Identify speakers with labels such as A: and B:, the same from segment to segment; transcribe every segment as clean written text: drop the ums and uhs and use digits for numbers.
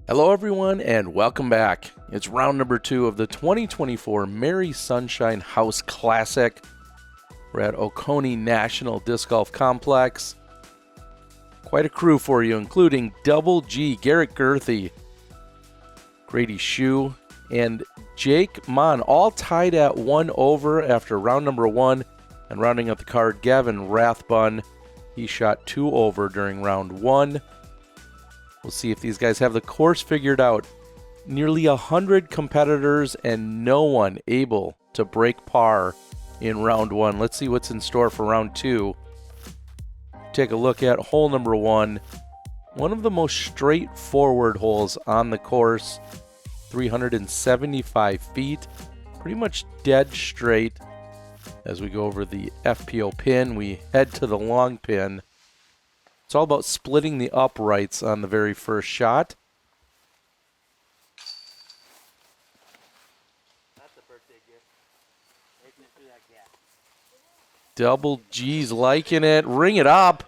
A: Hello everyone and welcome back. It's round number 2 of the 2024 Merry Sunshine House Classic. We're at Oconee National Disc Golf Complex. Quite a crew for you, including Double G, Garrett Gurthie, Grady Shue, and Jake Monn, all tied at 1 over after round number 1. And rounding up the card, Gavin Rathbun. He shot 2 over during round 1. We'll see if these guys have the course figured out. Nearly 100 competitors and no one able to break par in round 1. Let's see what's in store for round 2. Take a look at hole number 1. One of the most straightforward holes on the course. 375 feet. Pretty much dead straight. As we go over the FPO pin, we head to the long pin. It's all about splitting the uprights on the very first shot.
B: That's a birthday gift. Making it through that gap.
A: Double G's liking it. Ring it up.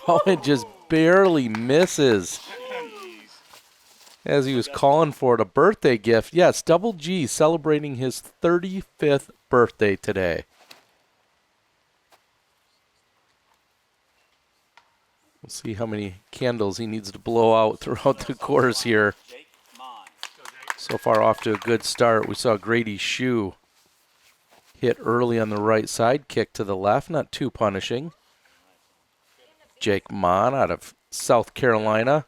A: Oh, it just barely misses. As he was calling for it, a birthday gift. Yes, Double G celebrating his 35th birthday today. We'll see how many candles he needs to blow out throughout the course here. So far off to a good start. We saw Grady Shue hit early on the right side, kick to the left, not too punishing. Jake Monn out of South Carolina,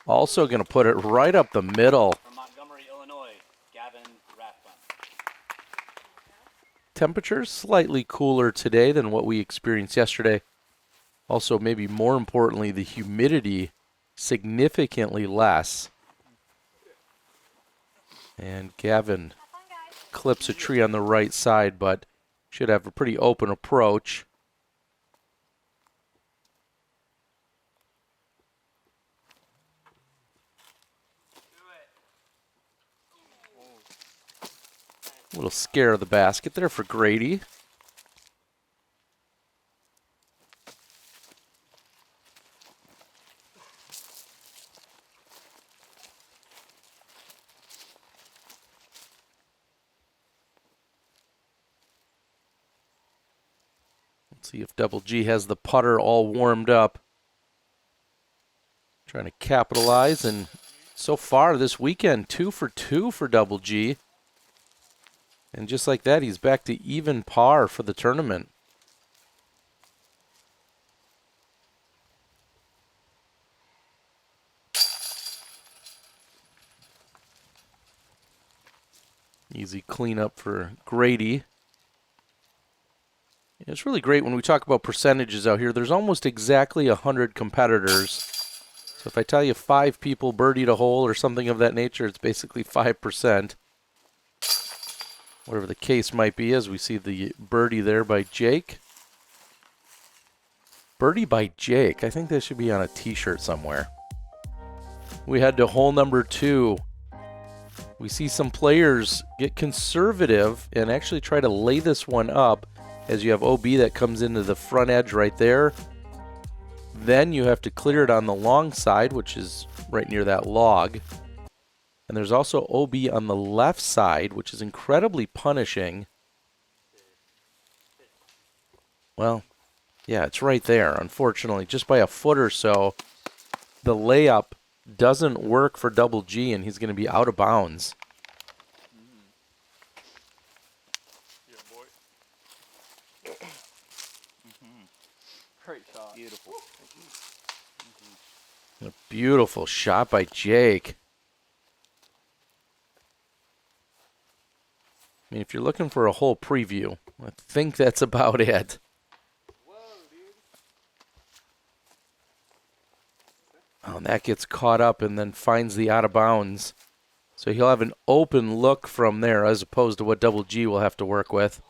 A: also going to put it right up the middle.
B: From Montgomery, Illinois, Gavin Rathbun.
A: Temperatures slightly cooler today than what we experienced yesterday. Also, maybe more importantly, the humidity significantly less. And Gavin clips a tree on the right side, but should have a pretty open approach. A little scare of the basket there for Grady. Let's see if Double G has the putter all warmed up. Trying to capitalize, and so far this weekend, 2 for 2 for Double G. And just like that, he's back to even par for the tournament. Easy cleanup for Grady. It's really great when we talk about percentages out here. There's almost exactly 100 competitors. So if I tell you 5 people birdied a hole or something of that nature, it's basically 5%. Whatever the case might be, as we see the birdie there by Jake. Birdie by Jake. I think that should be on a t-shirt somewhere. We head to hole number 2. We see some players get conservative and actually try to lay this one up, as you have OB that comes into the front edge right there. Then you have to clear it on the long side, which is right near that log. And there's also OB on the left side, which is incredibly punishing. Well, yeah, it's right there, unfortunately. Just by a foot or so, the layup doesn't work for Double G, and he's going to be out of bounds.
B: Great shot. Beautiful.
A: A beautiful shot by Jake. I mean, if you're looking for a whole preview, I think that's about it.
B: Whoa, dude.
A: Oh, and that gets caught up and then finds the out of bounds. So he'll have an open look from there as opposed to what Double G will have to work with.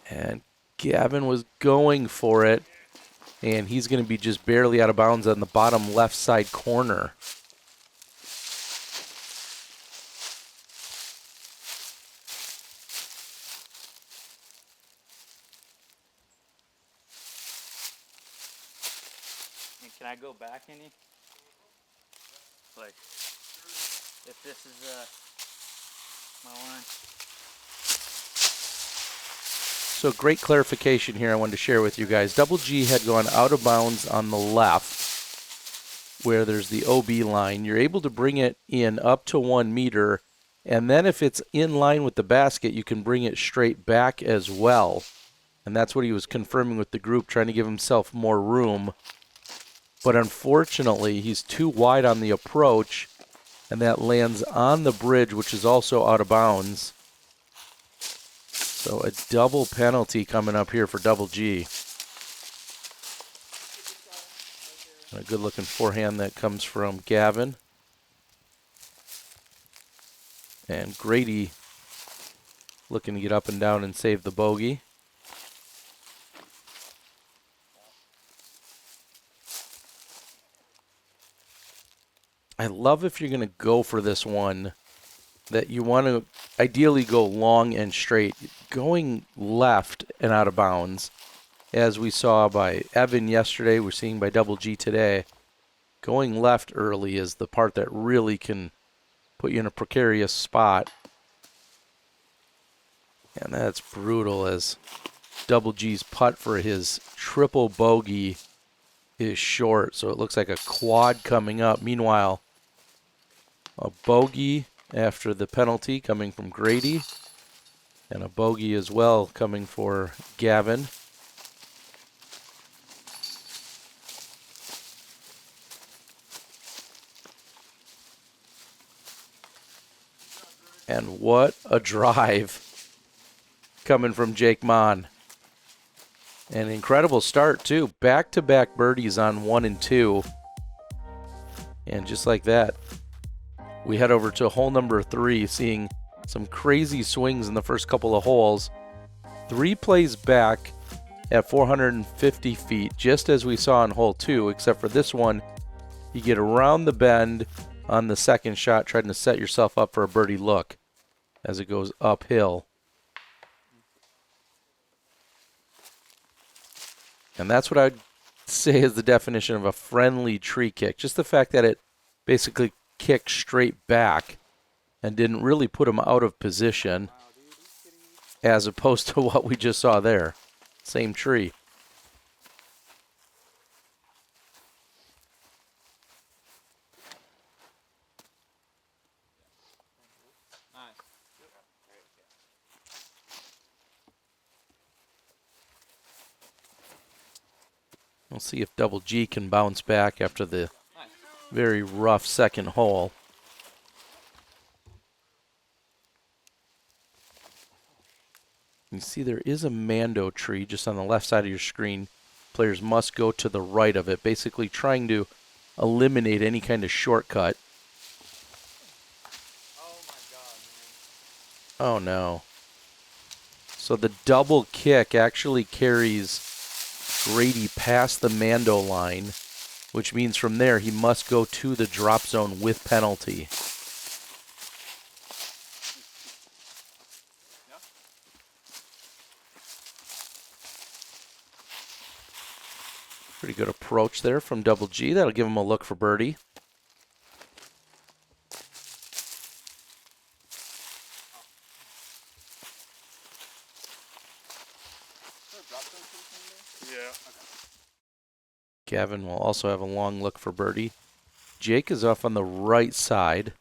A: And Gavin was going for it, and he's going to be just barely out of bounds on the bottom left side corner.
B: Can I go back any? Like, if this is my line.
A: So great clarification here I wanted to share with you guys. Double G had gone out of bounds on the left where there's the OB line. You're able to bring it in up to 1 meter, and then if it's in line with the basket, you can bring it straight back as well. And that's what he was confirming with the group, trying to give himself more room. But unfortunately, he's too wide on the approach, and that lands on the bridge, which is also out of bounds. So a double penalty coming up here for Double G. And a good-looking forehand that comes from Gavin. And Grady looking to get up and down and save the bogey. I love if you're going to go for this one that you want to ideally go long and straight. Going left and out of bounds, as we saw by Evan yesterday, we're seeing by Double G today. Going left early is the part that really can put you in a precarious spot. And that's brutal as Double G's putt for his triple bogey is short, so it looks like a quad coming up. Meanwhile, a bogey after the penalty coming from Grady, and a bogey as well coming for Gavin. And what a drive coming from Jake Monn. An incredible start, too. Back-to-back birdies on 1 and 2. And just like that, we head over to hole number 3, seeing some crazy swings in the first couple of holes. 3 plays back at 450 feet, just as we saw in hole 2, except for this one, you get around the bend on the second shot, trying to set yourself up for a birdie look as it goes uphill. And that's what I'd say is the definition of a friendly tree kick. Just the fact that it basically kicked straight back and didn't really put him out of position, as opposed to what we just saw there. Same tree. We'll see if Double G can bounce back after the very rough second hole. You see there is a Mando tree just on the left side of your screen. Players must go to the right of it, basically trying to eliminate any kind of shortcut.
B: Oh my God, man.
A: Oh no. So the double kick actually carries Grady past the Mando line, which means from there he must go to the drop zone with penalty. Pretty good approach there from Double G. That'll give him a look for birdie. Gavin will also have a long look for birdie. Jake is off on the right side.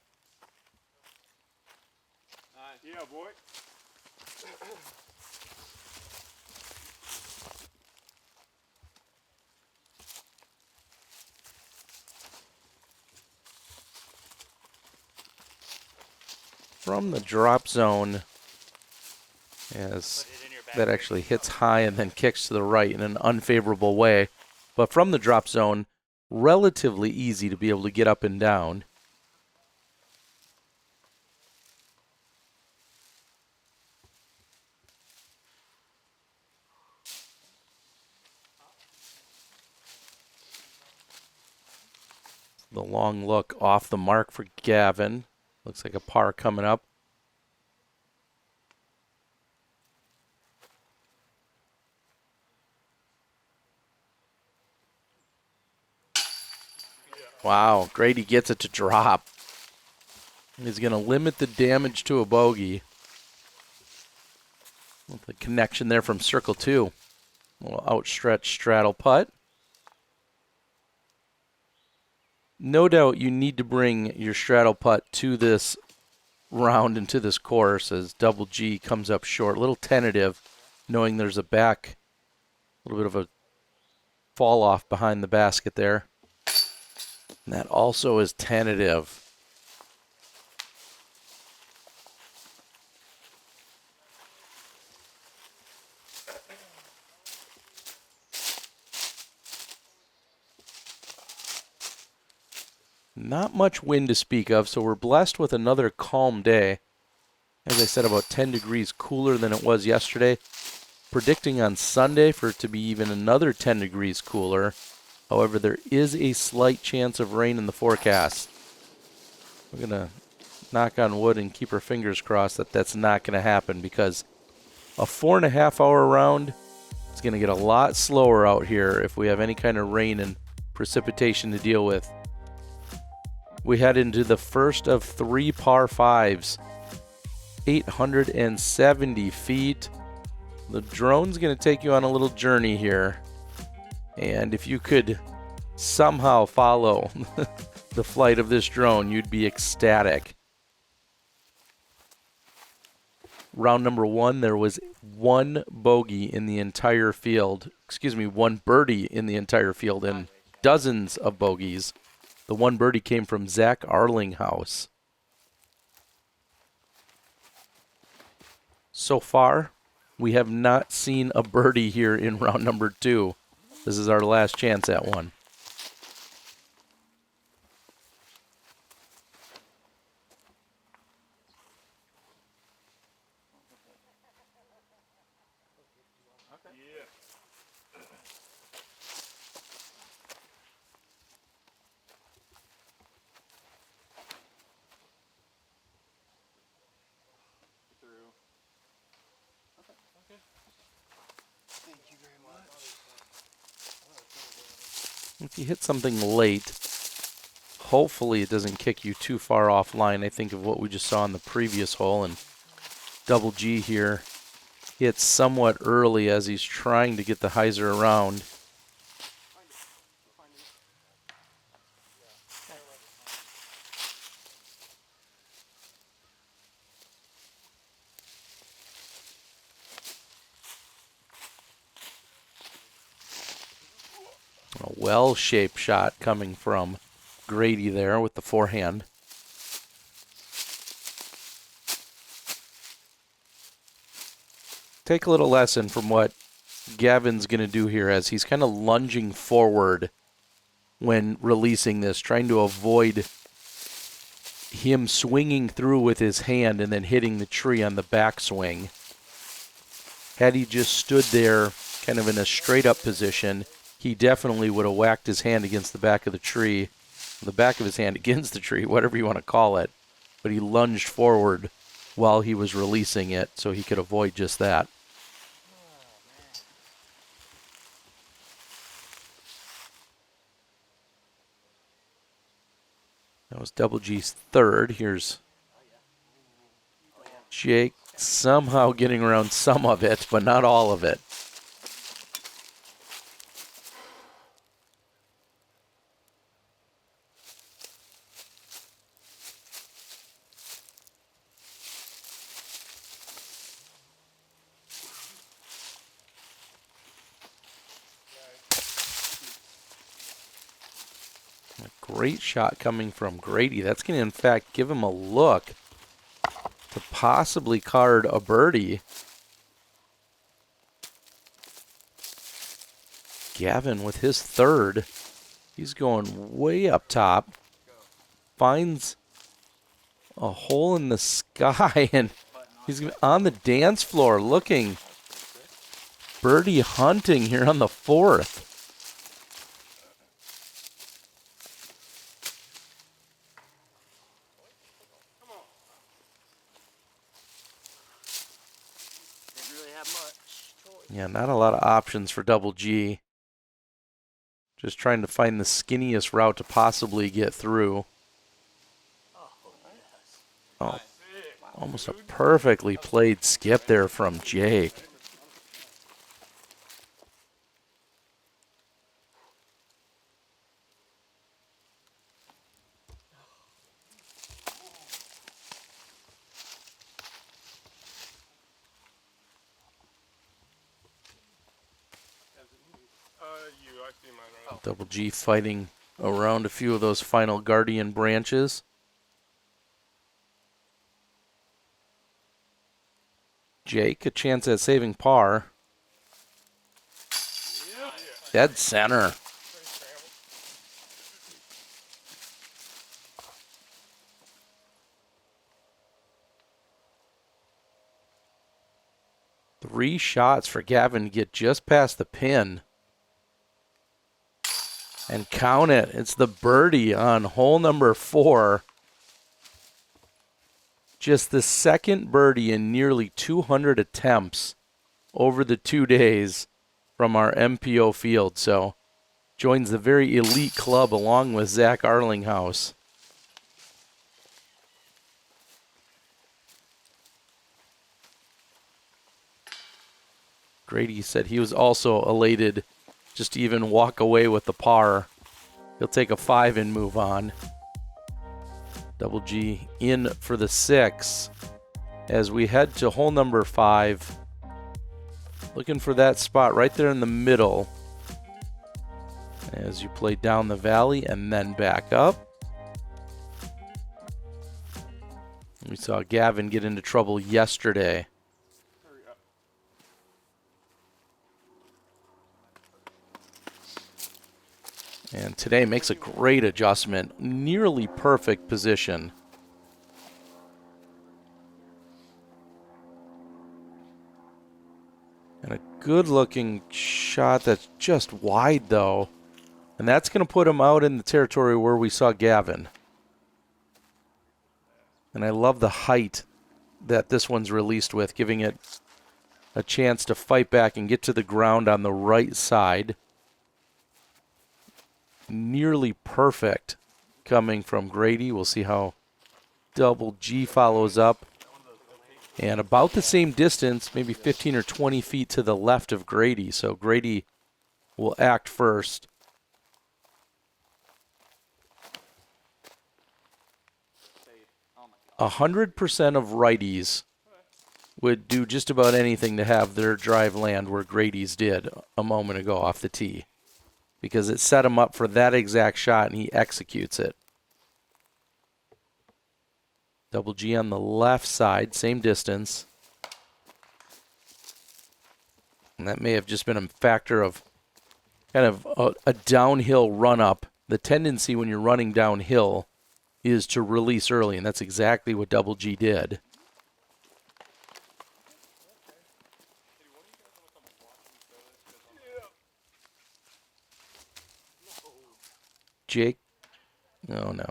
B: Yeah, boy.
A: From the drop zone, as that actually hits high and then kicks to the right in an unfavorable way. But from the drop zone, relatively easy to be able to get up and down. The long look off the mark for Gavin. Looks like a par coming up. Wow, Grady gets it to drop. He's going to limit the damage to a bogey. With the connection there from circle 2. A little outstretched straddle putt. No doubt you need to bring your straddle putt to this round and to this course as Double G comes up short. A little tentative, knowing there's a little bit of a fall off behind the basket there. And that also is tentative. Not much wind to speak of, so we're blessed with another calm day. As I said, about 10 degrees cooler than it was yesterday. Predicting on Sunday for it to be even another 10 degrees cooler. However, there is a slight chance of rain in the forecast. We're going to knock on wood and keep our fingers crossed that that's not going to happen, because a 4.5-hour round is going to get a lot slower out here if we have any kind of rain and precipitation to deal with. We head into the first of 3 par 5s, 870 feet. The drone's going to take you on a little journey here. And if you could somehow follow the flight of this drone, you'd be ecstatic. Round number 1, there was 1 bogey in the entire field. Excuse me, 1 birdie in the entire field and dozens of bogeys. The 1 birdie came from Zach Arlinghouse. So far, we have not seen a birdie here in round number 2. This is our last chance at one. If you hit something late, hopefully it doesn't kick you too far offline. I think of what we just saw in the previous hole, and Double G here hits somewhat early as he's trying to get the hyzer around. A well-shaped shot coming from Grady there with the forehand. Take a little lesson from what Gavin's going to do here as he's kind of lunging forward when releasing this, trying to avoid him swinging through with his hand and then hitting the tree on the backswing. Had he just stood there kind of in a straight-up position, he definitely would have whacked his hand against the back of the tree, the back of his hand against the tree, whatever you want to call it. But he lunged forward while he was releasing it so he could avoid just that. That was Double G's third. Here's Jake somehow getting around some of it, but not all of it. A great shot coming from Grady. That's going to, in fact, give him a look to possibly card a birdie. Gavin with his third. He's going way up top. Finds a hole in the sky, and he's on the dance floor looking. Birdie hunting here on the 4th. Yeah, not a lot of options for Double G. Just trying to find the skinniest route to possibly get through. Oh, almost a perfectly played skip there from Jake. Double G fighting around a few of those final Guardian branches. Jake, a chance at saving par. Dead center. Three shots for Gavin to get just past the pin. And count it. It's the birdie on hole number 4. Just the second birdie in nearly 200 attempts over the 2 days from our MPO field. So joins the very elite club along with Zach Arlinghouse. Grady said he was also elated just to even walk away with the par. He'll take a 5 and move on. Double G in for the 6 as we head to hole number 5. Looking for that spot right there in the middle as you play down the valley and then back up. We saw Gavin get into trouble yesterday. And today makes a great adjustment. Nearly perfect position. And a good-looking shot that's just wide, though. And that's going to put him out in the territory where we saw Gavin. And I love the height that this one's released with, giving it a chance to fight back and get to the ground on the right side. Nearly perfect coming from Grady. We'll see how Double G follows up. And about the same distance, maybe 15 or 20 feet to the left of Grady. So Grady will act first.
B: Oh
A: 100% of righties would do just about anything to have their drive land where Grady's did a moment ago off the tee, because it set him up for that exact shot and he executes it. Double G on the left side, same distance. And that may have just been a factor of kind of a downhill run-up. The tendency when you're running downhill is to release early, and that's exactly what Double G did. Jake, oh no.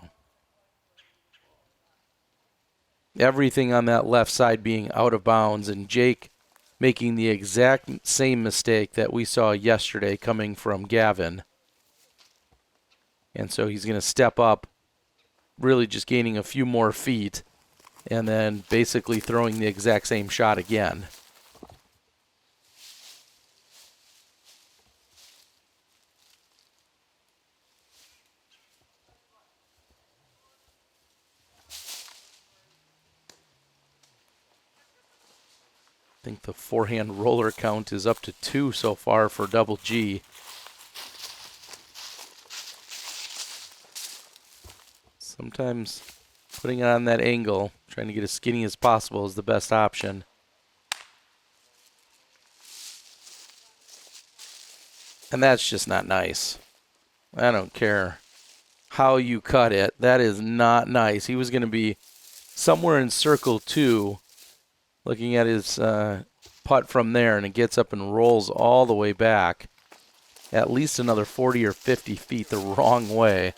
A: Everything on that left side being out of bounds, and Jake making the exact same mistake that we saw yesterday coming from Gavin. And so he's going to step up, really just gaining a few more feet, and then basically throwing the exact same shot again. I think the forehand roller count is up to 2 so far for Double G. Sometimes putting it on that angle, trying to get as skinny as possible, is the best option. And that's just not nice. I don't care how you cut it. That is not nice. He was going to be somewhere in circle 2, looking at his putt from there, and it gets up and rolls all the way back, at least another 40 or 50 feet the wrong way.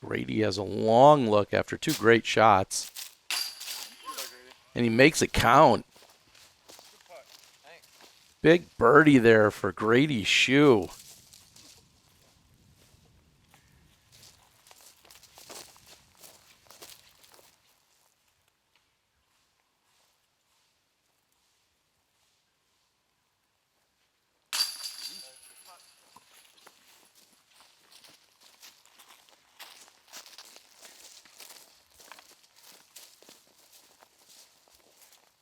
A: Grady has a long look after 2 great shots. And he makes it count. Big birdie there for Grady Shue.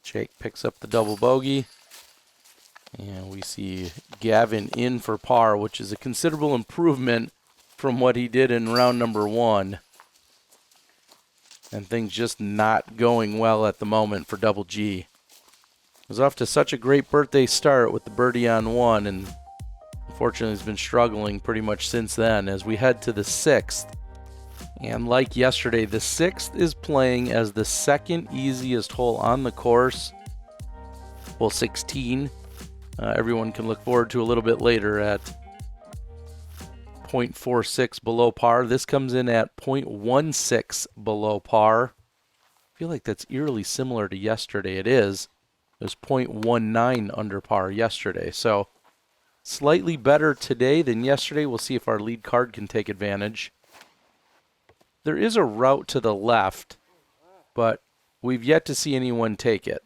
A: Jake picks up the double bogey. And we see Gavin in for par, which is a considerable improvement from what he did in round number 1. And things just not going well at the moment for Double G. Was off to such a great birthday start with the birdie on 1, and unfortunately has been struggling pretty much since then as we head to the 6th. And like yesterday, the 6th is playing as the second easiest hole on the course. Hole 16. Everyone can look forward to a little bit later at 0.46 below par. This comes in at 0.16 below par. I feel like that's eerily similar to yesterday. It is. It was 0.19 under par yesterday. So slightly better today than yesterday. We'll see if our lead card can take advantage. There is a route to the left, but we've yet to see anyone take it.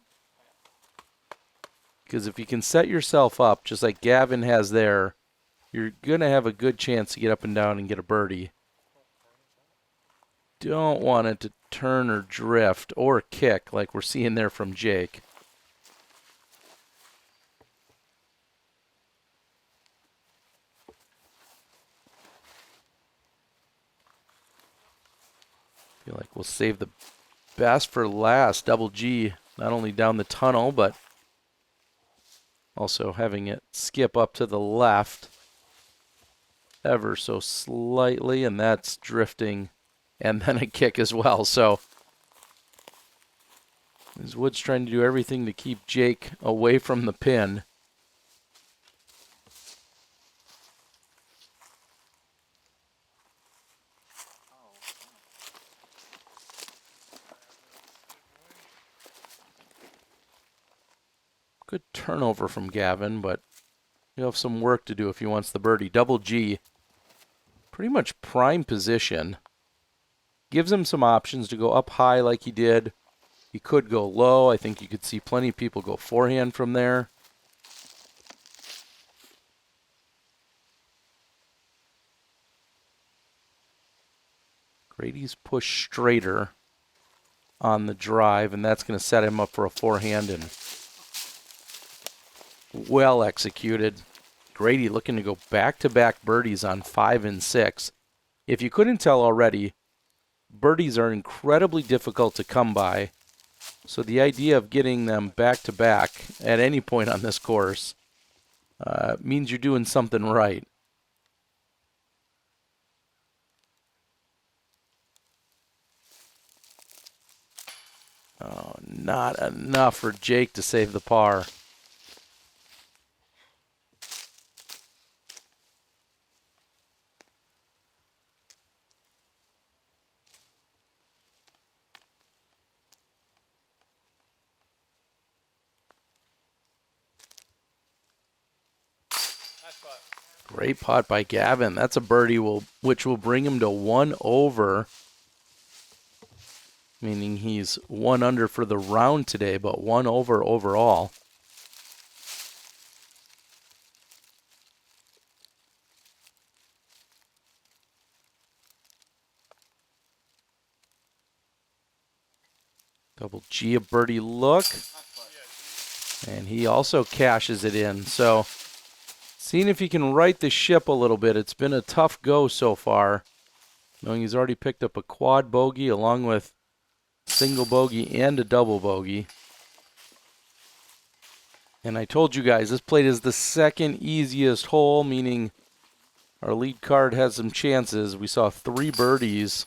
A: Because if you can set yourself up, just like Gavin has there, you're going to have a good chance to get up and down and get a birdie. Don't want it to turn or drift or kick like we're seeing there from Jake. Feel like we'll save the best for last. Double G, not only down the tunnel, but also having it skip up to the left ever so slightly, and that's drifting, and then a kick as well. So as Wood's trying to do everything to keep Jake away from the pin. Good turnover from Gavin, but he'll have some work to do if he wants the birdie. Double G, pretty much prime position. Gives him some options to go up high like he did. He could go low. I think you could see plenty of people go forehand from there. Grady's pushed straighter on the drive, and that's going to set him up for a forehand, and well executed. Grady looking to go back-to-back birdies on 5 and 6. If you couldn't tell already, birdies are incredibly difficult to come by. So the idea of getting them back-to-back at any point on this course means you're doing something right. Oh, not enough for Jake to save the par. Great putt by Gavin. That's a birdie which will bring him to 1 over, meaning he's 1 under for the round today, but 1 over overall. Double G, a birdie look. And he also cashes it in. So seeing if he can right the ship a little bit. It's been a tough go so far, knowing he's already picked up a quad bogey along with single bogey and a double bogey. And I told you guys, this plate is the second easiest hole, meaning our lead card has some chances. We saw 3 birdies,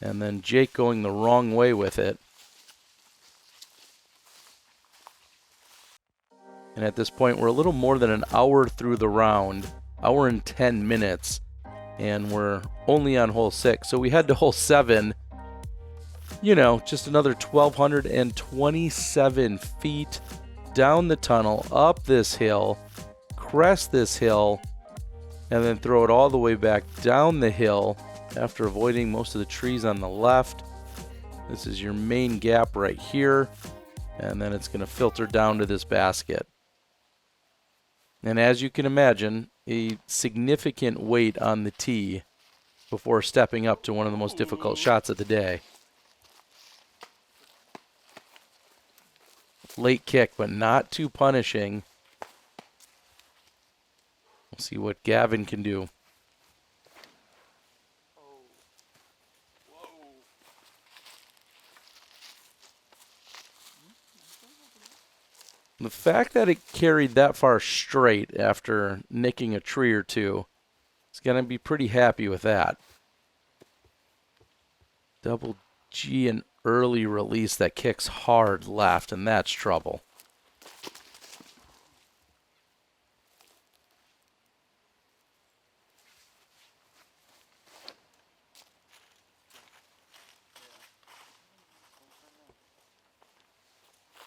A: and then Jake going the wrong way with it. And at this point, we're a little more than an hour through the round, hour and 10 minutes. and we're only on hole 6. So we head to hole 7. You know, just another 1,227 feet down the tunnel, up this hill, crest this hill, and then throw it all the way back down the hill after avoiding most of the trees on the left. This is your main gap right here, and then it's going to filter down to this basket. And as you can imagine, a significant weight on the tee before stepping up to one of the most difficult shots of the day. Late kick, but not too punishing. We'll see what Gavin can do. The fact that it carried that far straight after nicking a tree or two, is going to be pretty happy with that. Double G, an early release that kicks hard left, and that's trouble.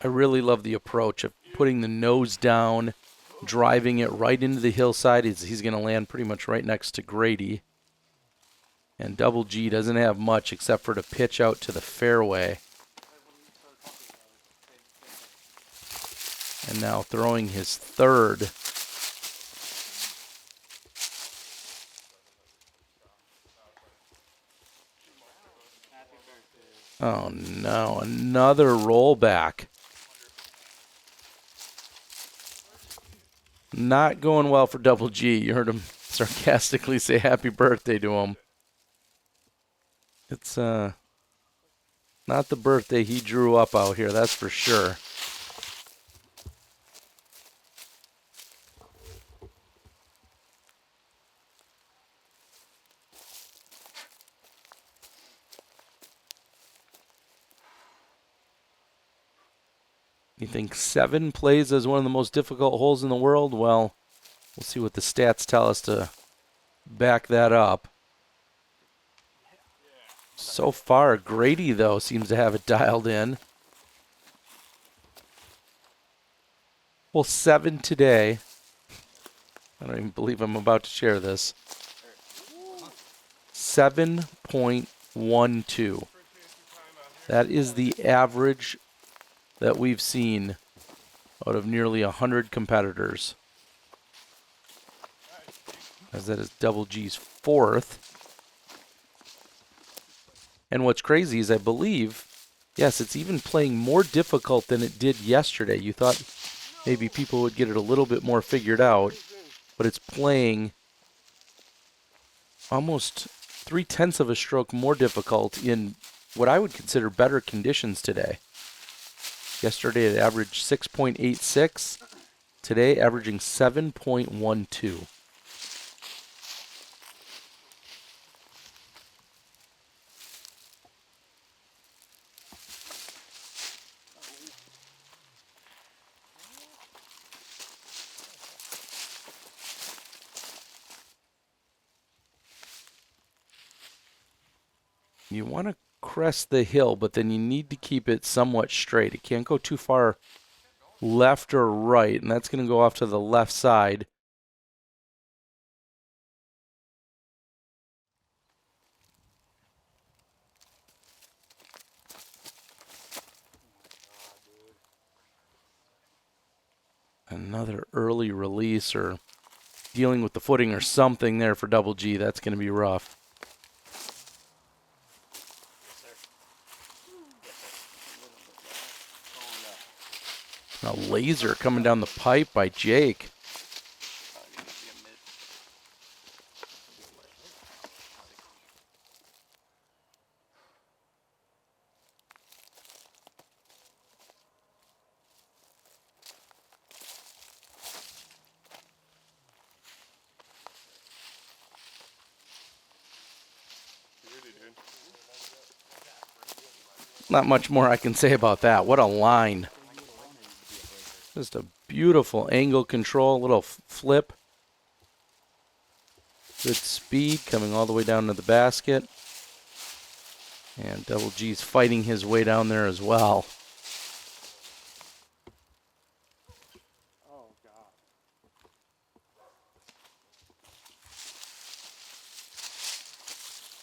A: I really love the approach of putting the nose down, driving it right into the hillside. He's going to land pretty much right next to Grady. And Double G doesn't have much except for to pitch out to the fairway. And now throwing his third. Oh no, another rollback. Not going well for Double G. You heard him sarcastically say happy birthday to him. It's not the birthday he drew up out here, that's for sure. You think 7 plays as one of the most difficult holes in the world? Well, we'll see what the stats tell us to back that up. So far, Grady, though, seems to have it dialed in. Well, 7 today. I don't even believe I'm about to share this. 7.12. That is the average that we've seen out of nearly 100 competitors. As that is Double G's 4th. And what's crazy is I believe, yes, it's even playing more difficult than it did yesterday. You thought maybe people would get it a little bit more figured out, but it's playing almost 0.3 of a stroke more difficult in what I would consider better conditions today. Yesterday it averaged 6.86. Today averaging 7.12. You want to crest the hill, but then you need to keep it somewhat straight. It can't go too far left or right, and that's going to go off to the left side. Another early release or dealing with the footing or something there for Double G. That's going to be rough. A laser coming down the pipe by Jake. Not much more I can say about that. What a line. Just a beautiful angle control, little flip. Good speed coming all the way down to the basket. And Double G's fighting his way down there as well.
B: Oh, God.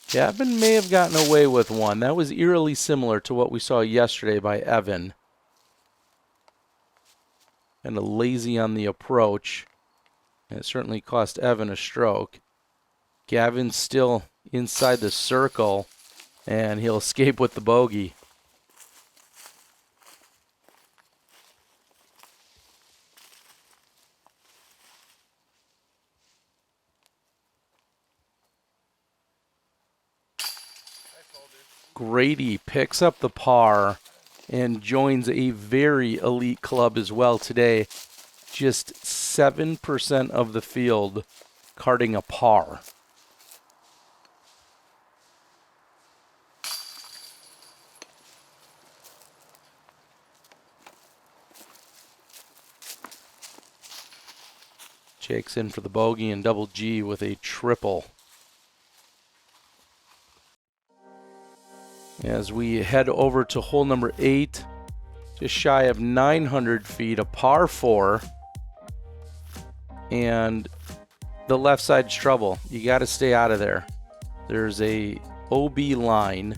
A: Gavin may have gotten away with one. That was eerily similar to what we saw yesterday by Evan. Kind of lazy on the approach. And it certainly cost Evan a stroke. Gavin's still inside the circle, and he'll escape with the bogey. Grady picks up the par and joins a very elite club as well today. Just 7% of the field carding a par. Jake's in for the bogey and Double G with a triple. As we head over to hole number 8, just shy of 900 feet, a par 4. And the left side's trouble. You got to stay out of there. There's a OB line,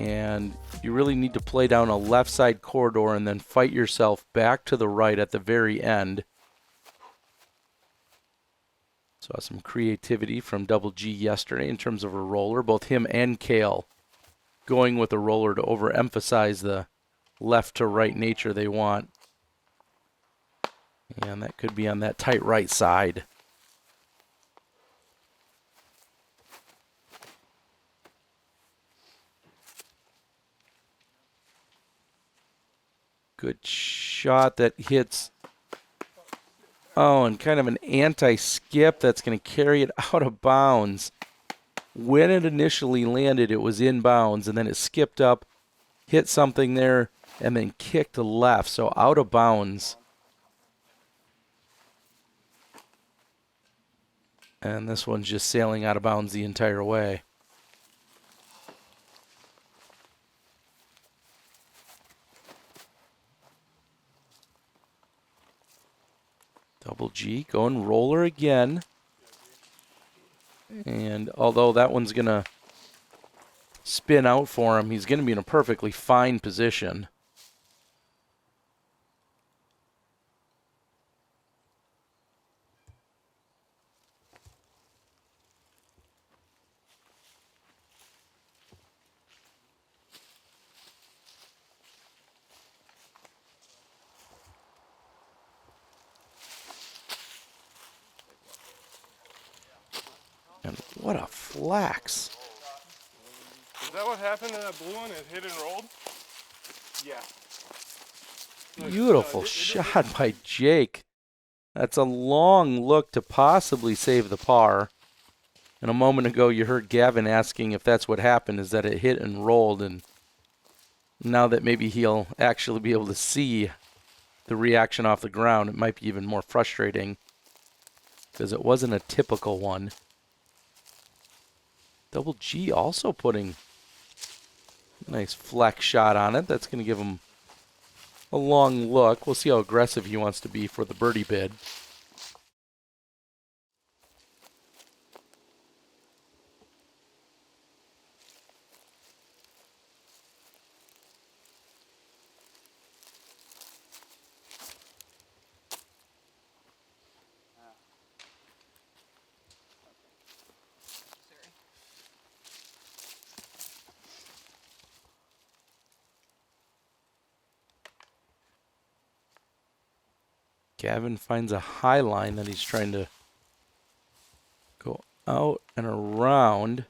A: and you really need to play down a left side corridor and then fight yourself back to the right at the very end. Saw some creativity from Double G yesterday in terms of a roller. Both him and Kale going with a roller to overemphasize the left to right nature they want. And that could be on that tight right side. Good shot that hits. Oh, and kind of an anti-skip that's going to carry it out of bounds. When it initially landed, it was in bounds, and then it skipped up, hit something there, and then kicked left, so out of bounds. And this one's just sailing out of bounds the entire way. Double G going roller again. And although that one's going to spin out for him, he's going to be in a perfectly fine position. And what a flax.
C: Is that what happened to that blue one? It hit and rolled? Yeah.
A: Beautiful shot by Jake. That's a long look to possibly save the par. And a moment ago you heard Gavin asking if that's what happened, is that it hit and rolled. And now that maybe he'll actually be able to see the reaction off the ground, it might be even more frustrating because it wasn't a typical one. Double G also putting a nice flex shot on it. That's going to give him a long look. We'll see how aggressive he wants to be for the birdie bid. Gavin finds a high line that he's trying to go out and around.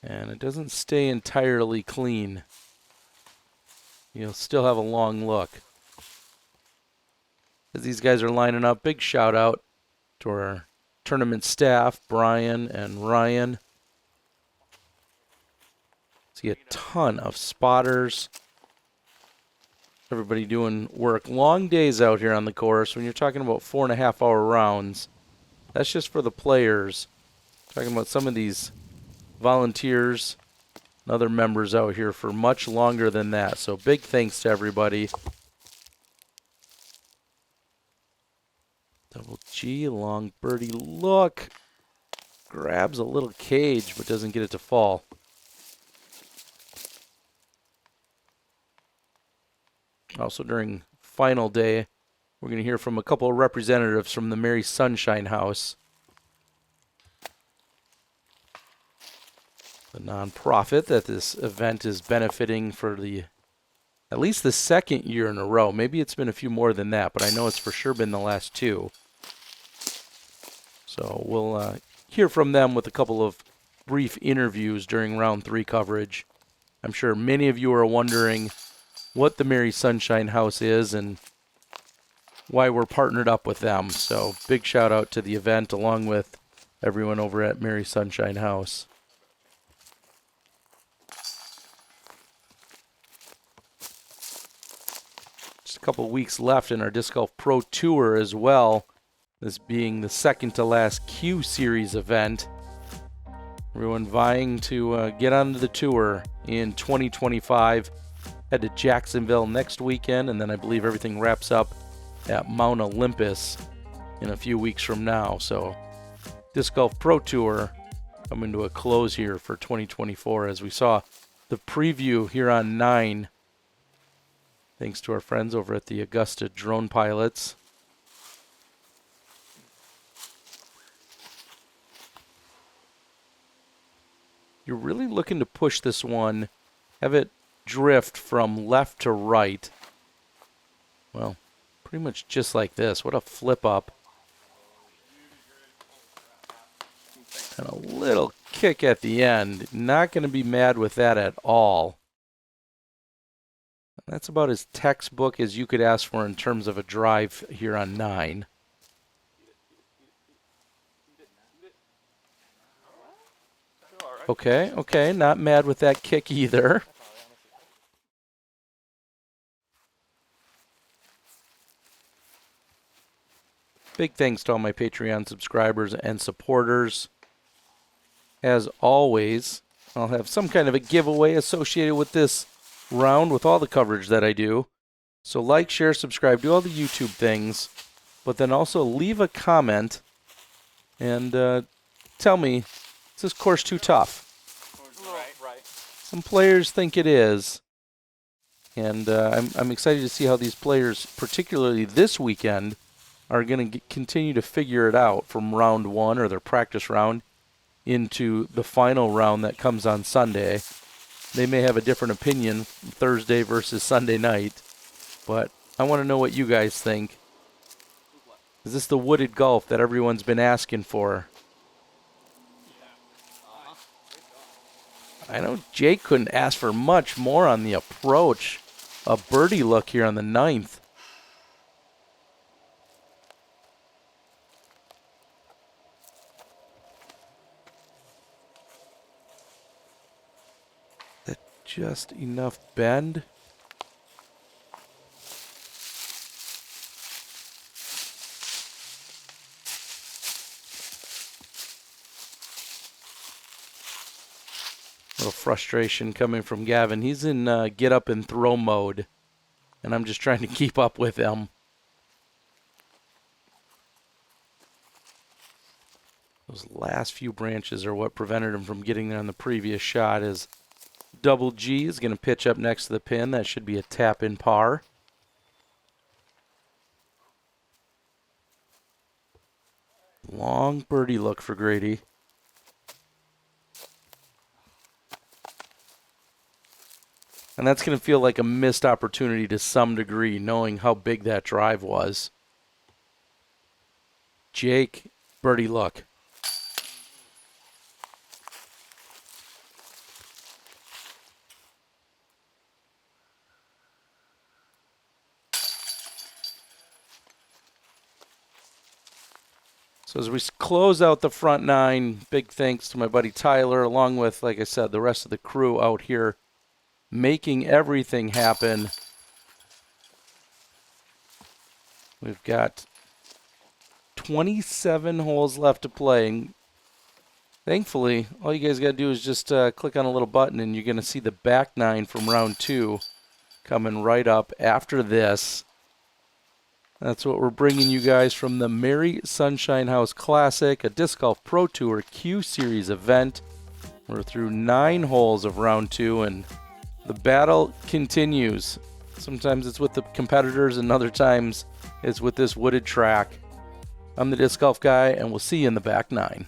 A: And it doesn't stay entirely clean. You'll still have a long look. As these guys are lining up, big shout out to our tournament staff, Brian and Ryan. See a ton of spotters. Everybody doing work. Long days out here on the course. When you're talking about 4.5 hour rounds, That's just for the players. Talking about some of these volunteers and other members out here for much longer than that. So big thanks to everybody. Double G, long birdie look. Grabs a little cage, but doesn't get it to fall. Also during final day, we're going to hear from a couple of representatives from the Mary Sunshine House, the nonprofit that this event is benefiting for at least the second year in a row. Maybe it's been a few more than that, but I know it's for sure been the last two. So we'll hear from them with a couple of brief interviews during round 3 coverage. I'm sure many of you are wondering what the Mary Sunshine House is and why we're partnered up with them. So big shout out to the event along with everyone over at Mary Sunshine House. Just a couple weeks left in our Disc Golf Pro Tour as well. This being the second to last Q Series event. Everyone vying to get onto the tour in 2025. Head to Jacksonville next weekend, and then I believe everything wraps up at Mount Olympus in a few weeks from now. So Disc Golf Pro Tour coming to a close here for 2024 as we saw the preview here on 9. Thanks to our friends over at the Augusta Drone Pilots. You're really looking to push this one, have it drift from left to right. Well, pretty much just like this. What a flip up. And a little kick at the end. Not going to be mad with that at all. That's about as textbook as you could ask for in terms of a drive here on 9. Okay, not mad with that kick either. Big thanks to all my Patreon subscribers and supporters. As always, I'll have some kind of a giveaway associated with this round with all the coverage that I do. So like, share, subscribe, do all the YouTube things, but then also leave a comment and tell me, is this course too tough?
B: Right.
A: Some players think it is, and I'm excited to see how these players, particularly this weekend, are going to continue to figure it out from round 1 or their practice round into the final round that comes on Sunday. They may have a different opinion Thursday versus Sunday night, but I want to know what you guys think. Is this the wooded golf that everyone's been asking for? I know Jake couldn't ask for much more on the approach. A birdie look here on the 9th. That just enough bend. Little frustration coming from Gavin. He's in get up and throw mode, and I'm just trying to keep up with him. Those last few branches are what prevented him from getting there on the previous shot. As Double G is going to pitch up next to the pin. That should be a tap in par. Long birdie look for Grady. And that's going to feel like a missed opportunity to some degree, knowing how big that drive was. Jake, birdie look. So as we close out the front 9, big thanks to my buddy Tyler, along with, like I said, the rest of the crew out here making everything happen. We've got 27 holes left to play. And thankfully, all you guys got to do is just click on a little button, and you're going to see the back 9 from round 2 coming right up after this. That's what we're bringing you guys from the Mary Sunshine House Classic, a Disc Golf Pro Tour Q Series event. We're through 9 holes of round 2, and the battle continues. Sometimes it's with the competitors, and other times it's with this wooded track. I'm the Disc Golf Guy, and we'll see you in the back 9.